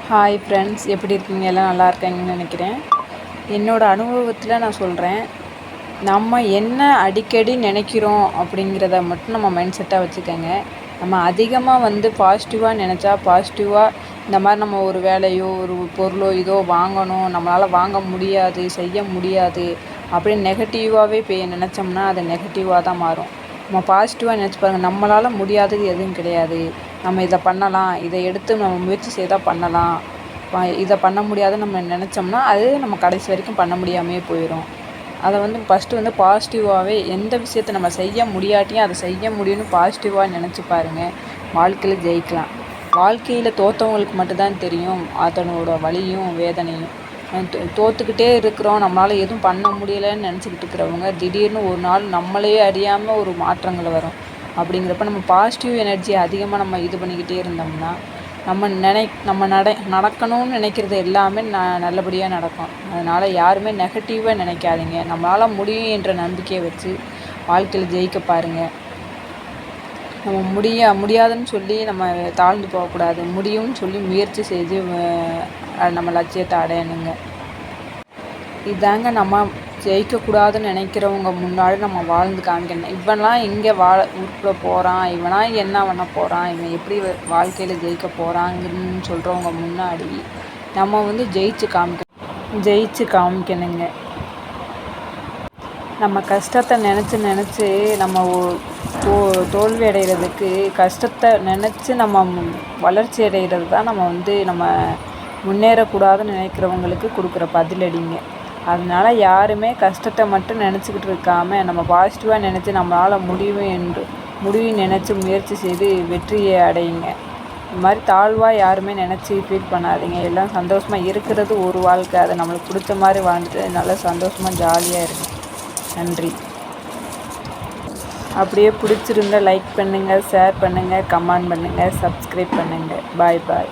Hi friends, எப்படி இருக்கீங்க? எல்லாம் நல்லா இருக்காங்கன்னு நினைக்கிறேன். என்னோடய அனுபவத்தில் நான் சொல்கிறேன். நம்ம என்ன அடிக்கடி நினைக்கிறோம் அப்படிங்கிறத மட்டும் நம்ம மைண்ட் செட்டாக வச்சுக்கோங்க. நம்ம அதிகமாக பாசிட்டிவாக நினச்சா பாசிட்டிவாக இந்த மாதிரி நம்ம ஒரு வேலையோ ஒரு பொருளோ இதோ வாங்கணும், நம்மளால் வாங்க முடியாது, செய்ய முடியாது அப்படின்னு நெகட்டிவாகவே நினச்சோம்னா அது நெகட்டிவாக தான் மாறும். நம்ம பாசிட்டிவாக நினச்சி பாருங்கள். நம்மளால் முடியாதது எதுவும் கிடையாது. நம்ம இதை பண்ணலாம், இதை எடுத்து நம்ம முயற்சி செய்தால் பண்ணலாம், இதை பண்ண முடியாதுன்னு நம்ம நினச்சோம்னா அது நம்ம கடைசி வரைக்கும் பண்ண முடியாமையே போயிடும். அதை ஃபஸ்ட்டு பாசிட்டிவாகவே எந்த விஷயத்தை நம்ம செய்ய முடியாட்டியும் அதை செய்ய முடியும்னு பாசிட்டிவாக நினச்சி பாருங்கள். வாழ்க்கையில் ஜெயிக்கலாம். வாழ்க்கையில் தோற்றவங்களுக்கு மட்டும்தான் தெரியும் அதனோட வலியும் வேதனையும். தோற்றுக்கிட்டே இருக்கிறோம், நம்மளால் எதுவும் பண்ண முடியலைன்னு நினச்சிக்கிட்டு இருக்கிறவங்க திடீர்னு ஒரு நாள் நம்மளே அறியாமல் ஒரு மாற்றங்கள் வரும். அப்படிங்கிறப்ப நம்ம பாசிட்டிவ் எனர்ஜி அதிகமாக நம்ம இது பண்ணிக்கிட்டே இருந்தோம்னா நம்ம நடக்கணும்னு நினைக்கிறது எல்லாமே நல்லபடியாக நடக்கும். அதனால் யாருமே நெகட்டிவாக நினைக்காதீங்க. நம்மளால் முடியும் என்ற நம்பிக்கையை வச்சு வாழ்க்கையில் ஜெயிக்க பாருங்கள். நம்ம முடியாதுன்னு சொல்லி நம்ம தாழ்ந்து போகக்கூடாது. முடியும்னு சொல்லி முயற்சி செய்து நம்ம லட்சியத்தை அடையணுங்க. இதாங்க நம்ம ஜெயிக்கக்கூடாதுன்னு நினைக்கிறவங்க முன்னாடி நம்ம வாழ்ந்து காமிக்கணும். இவன்லாம் எங்கே உருப்பட போகிறான், இவனாக என்ன பண்ண போகிறான், இவன் எப்படி வாழ்க்கையில் ஜெயிக்க போகிறாங்கன்னு சொல்கிறவங்க முன்னாடி நம்ம ஜெயிச்சு காமிக்கணுங்க. நம்ம கஷ்டத்தை நினச்சி நம்ம தோல்வி அடைகிறதுக்கு கஷ்டத்தை நினச்சி நம்ம வளர்ச்சி அடைகிறது தான் நம்ம முன்னேறக்கூடாதுன்னு நினைக்கிறவங்களுக்கு கொடுக்குற பதிலடிங்க. அதனால் யாருமே கஷ்டத்தை மட்டும் நினச்சிக்கிட்டு இருக்காமல் நம்ம பாசிட்டிவாக நினச்சி நம்மளால் முடியும் நினச்சி முயற்சி செய்து வெற்றியை அடையுங்க. இந்த மாதிரி தாழ்வாக யாருமே நினச்சி ஃபீல் பண்ணாதீங்க. எல்லாம் சந்தோஷமாக இருக்கிறது ஒரு வாழ்க்கை. அதை நம்மளுக்கு பிடிச்ச மாதிரி வாழ்ந்துட்டு நல்லா சந்தோஷமாக ஜாலியாக இருக்கும். நன்றி. அப்படியே பிடிச்சிருந்தா லைக் பண்ணுங்கள், ஷேர் பண்ணுங்கள், கமெண்ட் பண்ணுங்கள், சப்ஸ்கிரைப் பண்ணுங்கள். பாய் பாய்.